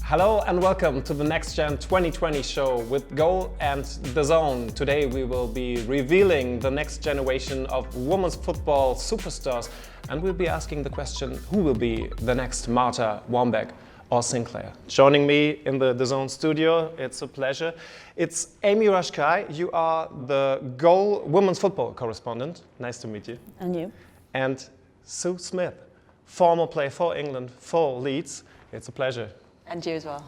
Hello and welcome to the NxGen 2020 show with Goal and The Zone. Today we will be revealing the next generation of women's football superstars, and we'll be asking the question, who will be the next Marta, Wambach or Sinclair? Joining me in the Zone studio, it's a pleasure. It's Amy Rashkai. You are the Goal women's football correspondent. Nice to meet you. And you. And Sue Smith, former player for England, for Leeds. It's a pleasure. And you as well.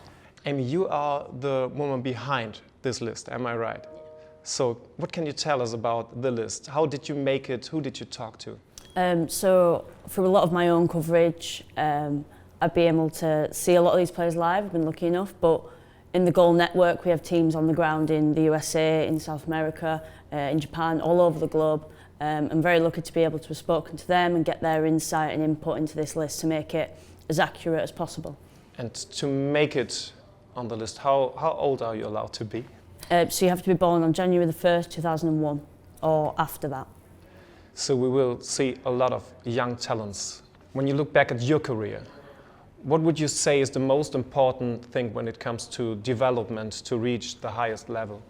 Amy, you are the woman behind this list, am I right? Yeah. So what can you tell us about the list? How did you make it? Who did you talk to? So through a lot of my own coverage, I've been able to see a lot of these players live. I've been lucky enough, but in the Goal network we have teams on the ground in the USA, in South America, in Japan, all over the globe. I'm very lucky to be able to have spoken to them and get their insight and input into this list to make it as accurate as possible. And to make it on the list, how old are you allowed to be? So you have to be born on January the 1st, 2001, or after that. So we will see a lot of young talents. When you look back at your career, what would you say is the most important thing when it comes to development to reach the highest level?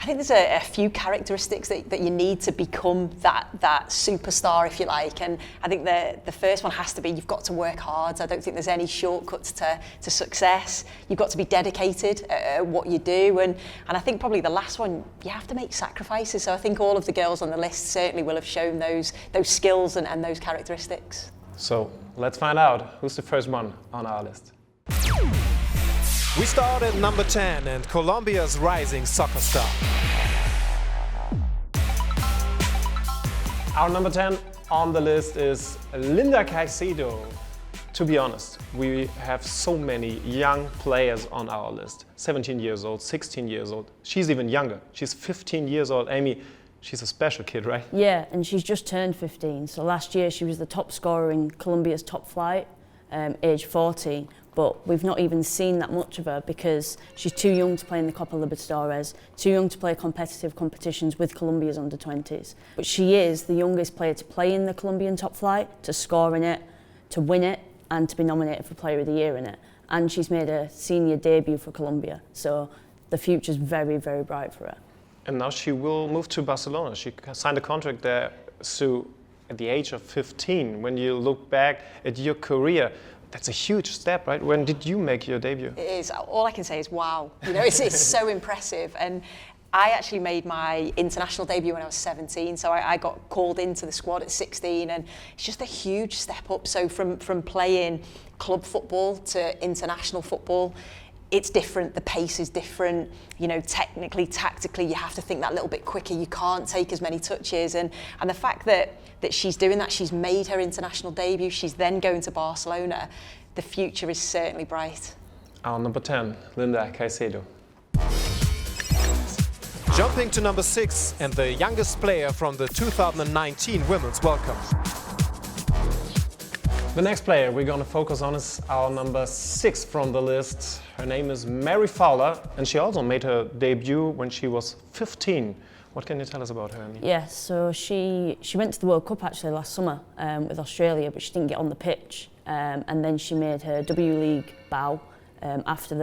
I think there's a few characteristics that you need to become that superstar, if you like. And I think the first one has to be you've got to work hard. I don't think there's any shortcuts to success. You've got to be dedicated at what you do. And I think probably the last one, you have to make sacrifices. So I think all of the girls on the list certainly will have shown those skills and those characteristics. So let's find out who's the first one on our list. We start at number 10 and Colombia's rising soccer star. Our number 10 on the list is Lena Caicedo. To be honest, we have so many young players on our list. 17 years old, 16 years old. She's even younger. She's 15 years old. Amy, she's a special kid, right? Yeah, and she's just turned 15. So last year she was the top scorer in Colombia's top flight, age 14. But we've not even seen that much of her because she's too young to play in the Copa Libertadores, too young to play competitive competitions with Colombia's under-20s. But she is the youngest player to play in the Colombian top flight, to score in it, to win it, and to be nominated for Player of the Year in it. And she's made a senior debut for Colombia, so the future's very, very bright for her. And now she will move to Barcelona. She signed a contract there, Sue, at the age of 15. When you look back at your career, that's a huge step, right? When did you make your debut? It is. All I can say is wow. You know, it's so impressive. And I actually made my international debut when I was 17, so I got called into the squad at 16, and it's just a huge step up. So from playing club football to international football, it's different, the pace is different, you know, technically, tactically, you have to think that little bit quicker, you can't take as many touches, and the fact that she's doing that, she's made her international debut, she's then going to Barcelona, the future is certainly bright. Our number 10, Lena Caicedo. Jumping to number 6 and the youngest player from the 2019 Women's World Cup. The next player we're going to focus on is our number 6 from the list. Her name is Mary Fowler, and she also made her debut when she was 15. What can you tell us about her, Amy? Yeah, so she went to the World Cup actually last summer with Australia, but she didn't get on the pitch. And then she made her W League bow after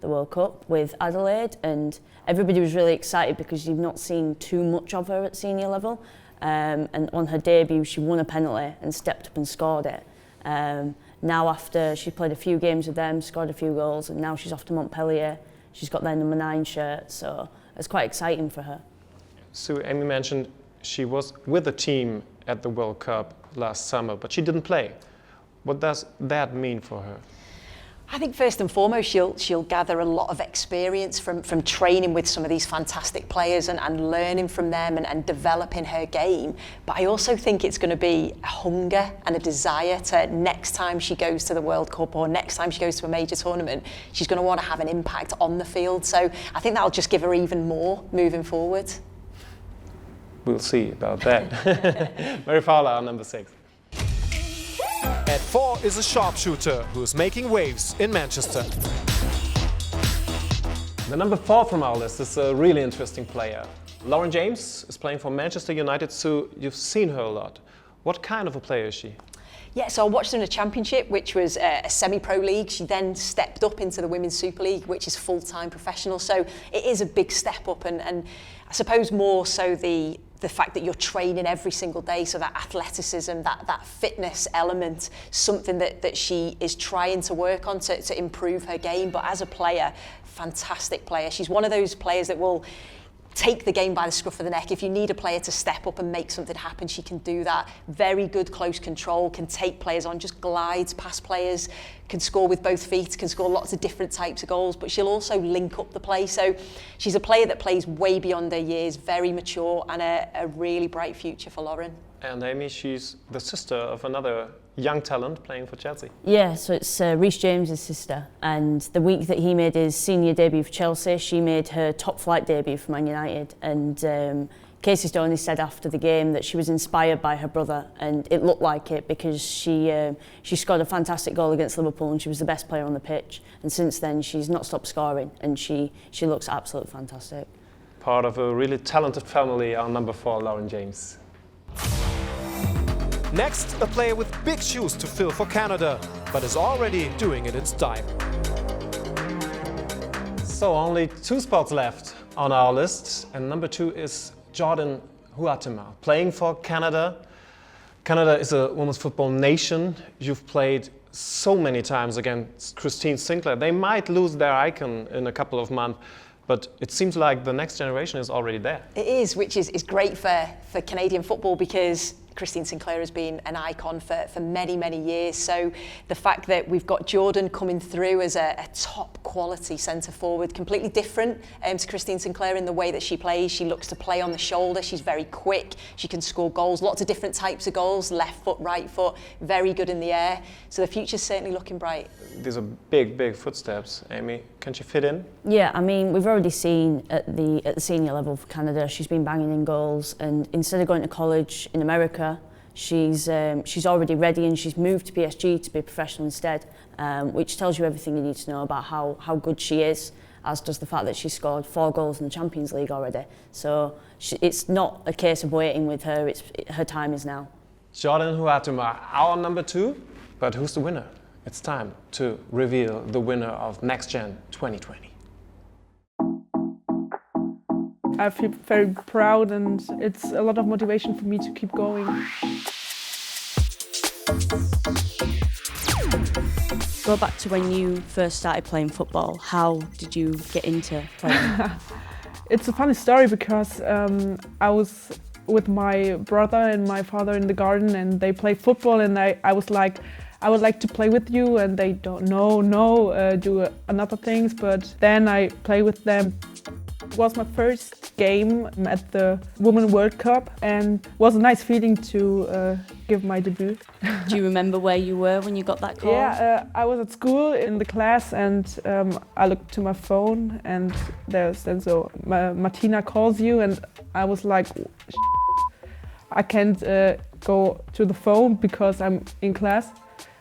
the World Cup with Adelaide, and everybody was really excited because you've not seen too much of her at senior level. And on her debut, she won a penalty and stepped up and scored it. Now after she played a few games with them, scored a few goals, and now she's off to Montpellier. She's got their number 9 shirt, so it's quite exciting for her. So Amy mentioned she was with the team at the World Cup last summer, but she didn't play. What does that mean for her? I think first and foremost she'll gather a lot of experience from training with some of these fantastic players and learning from them and developing her game. But I also think it's going to be a hunger and a desire to next time she goes to the World Cup or next time she goes to a major tournament, she's going to want to have an impact on the field. So I think that'll just give her even more moving forward. We'll see about that. Mary Fowler, our number 6. At 4 is a sharpshooter who's making waves in Manchester. The number 4 from our list is a really interesting player. Lauren James is playing for Manchester United, so you've seen her a lot. What kind of a player is she? Yeah, so I watched her in a championship, which was a semi-pro league. She then stepped up into the Women's Super League, which is full-time professional. So it is a big step up, and I suppose more so the fact that you're training every single day, so that athleticism, that fitness element, something that she is trying to work on to improve her game. But as a player, fantastic player. She's one of those players that will take the game by the scruff of the neck. If you need a player to step up and make something happen, she can do that. Very good close control, can take players on, just glides past players, can score with both feet, can score lots of different types of goals, but she'll also link up the play. So she's a player that plays way beyond her years, very mature, and a really bright future for Lauren. And Amy, she's the sister of another young talent playing for Chelsea. Yeah, so it's Reece James's sister, and the week that he made his senior debut for Chelsea, she made her top flight debut for Man United. And Casey Stoney said after the game that she was inspired by her brother, and it looked like it because she scored a fantastic goal against Liverpool and she was the best player on the pitch. And since then, she's not stopped scoring, and she looks absolutely fantastic. Part of a really talented family, our number 4, Lauren James. Next, a player with big shoes to fill for Canada, but is already doing it in style. So only 2 spots left on our list, and number 2 is Jordan Huatema, playing for Canada. Canada is a women's football nation. You've played so many times against Christine Sinclair. They might lose their icon in a couple of months, but it seems like the next generation is already there. It is, which is great for Canadian football, because Christine Sinclair has been an icon for many, many years. So the fact that we've got Jordan coming through as a top quality centre forward, completely different to Christine Sinclair in the way that she plays. She looks to play on the shoulder. She's very quick. She can score goals, lots of different types of goals, left foot, right foot, very good in the air. So the future's certainly looking bright. These are big, big footsteps. Amy, can she fit in? Yeah, I mean, we've already seen at the senior level for Canada, she's been banging in goals, and instead of going to college in America, she's already ready, and she's moved to PSG to be professional instead, which tells you everything you need to know about how good she is, as does the fact that she scored 4 goals in the Champions League already. So it's not a case of waiting with her, her time is now. Jordan Huatema, our number 2, but who's the winner? It's time to reveal the winner of NxGen 2020. I feel very proud, and it's a lot of motivation for me to keep going. Go back to when you first started playing football. How did you get into playing? It's a funny story because I was with my brother and my father in the garden, and they play football, and I was like, I would like to play with you, and they don't do another things, but then I play with them. It was my first game at the Women's World Cup, and it was a nice feeling to give my debut. Do you remember where you were when you got that call? Yeah, I was at school in the class, and I looked to my phone, and Martina calls you, and I was like, I can't go to the phone because I'm in class.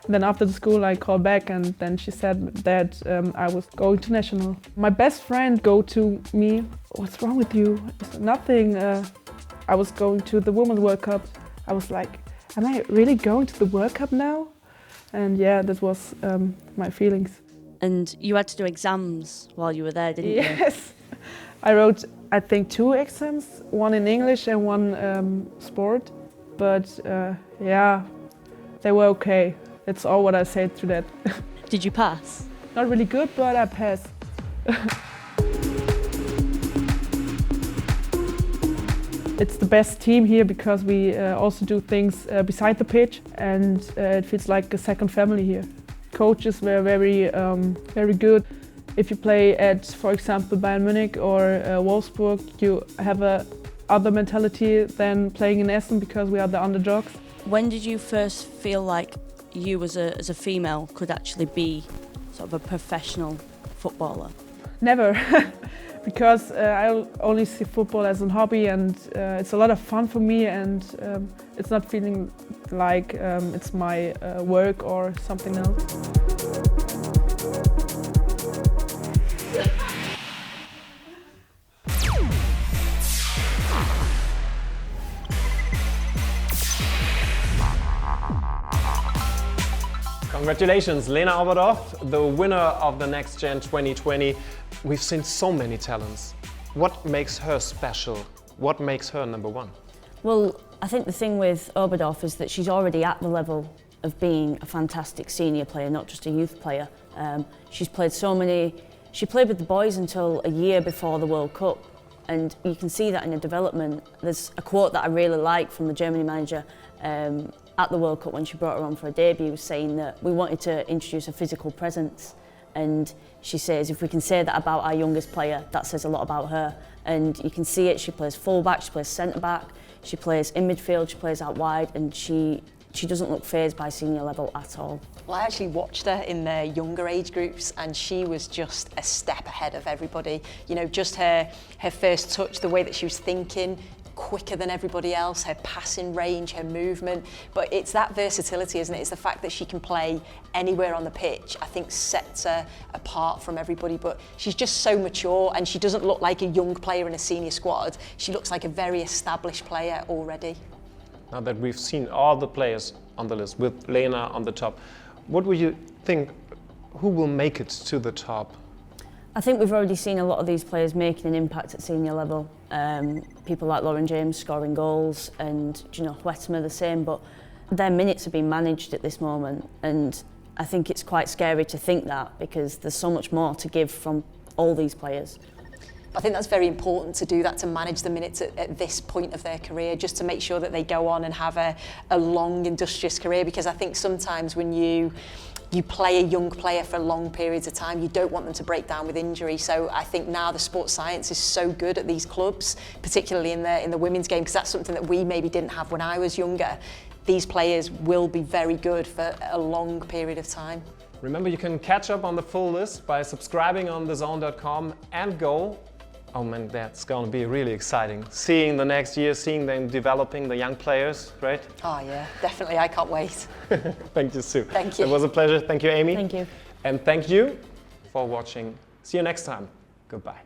And then after the school I called back, and then she said that I was going to national. My best friend go to me, what's wrong with you? It's nothing. I was going to the Women's World Cup. I was like, am I really going to the World Cup now? And yeah, that was my feelings. And you had to do exams while you were there, didn't you? Yes. I wrote, I think, 2 exams, one in English and one sport. But yeah, they were okay. That's all what I said to that. Did you pass? Not really good, but I passed. It's the best team here because we also do things beside the pitch, and it feels like a second family here. Coaches were very good. If you play at, for example, Bayern Munich or Wolfsburg, you have a other mentality than playing in Essen because we are the underdogs. When did you first feel like you as a female could actually be sort of a professional footballer? Never, because I only see football as a hobby, and it's a lot of fun for me, and it's not feeling like it's my work or something else. Congratulations, Lena Alvaro, the winner of the NxGen 2020. We've seen so many talents. What makes her special? What makes her number one? Well, I think the thing with Oberdorf is that she's already at the level of being a fantastic senior player, not just a youth player. She's played she played with the boys until a year before the World Cup, and you can see that in her development. There's a quote that I really like from the Germany manager at the World Cup when she brought her on for a debut, saying that we wanted to introduce a physical presence, and she says if we can say that about our youngest player, that says a lot about her. And you can see it. She plays full back, she plays centre back, she plays in midfield, she plays out wide, and she doesn't look fazed by senior level at all. Well, I actually watched her in their younger age groups, and she was just a step ahead of everybody. You know, just her first touch, the way that she was thinking, quicker than everybody else, her passing range, her movement. But it's that versatility, isn't it? It's the fact that she can play anywhere on the pitch, I think sets her apart from everybody. But she's just so mature, and she doesn't look like a young player in a senior squad. She looks like a very established player already. Now that we've seen all the players on the list with Lena on the top, what would you think, who will make it to the top? I think we've already seen a lot of these players making an impact at senior level. People like Lauren James scoring goals, and Latimer the same, but their minutes are being managed at this moment, and I think it's quite scary to think that, because there's so much more to give from all these players. I think that's very important to do that, to manage the minutes at this point of their career, just to make sure that they go on and have a long, industrious career, because I think sometimes when you play a young player for long periods of time, you don't want them to break down with injury. So I think now the sports science is so good at these clubs, particularly in the women's game, because that's something that we maybe didn't have when I was younger. These players will be very good for a long period of time. Remember, you can catch up on the full list by subscribing on thezone.com and go. Oh man, that's going to be really exciting. Seeing the next year, seeing them developing, the young players, right? Oh yeah, definitely, I can't wait. Thank you, Sue. Thank you. It was a pleasure. Thank you, Amy. Thank you. And thank you for watching. See you next time. Goodbye.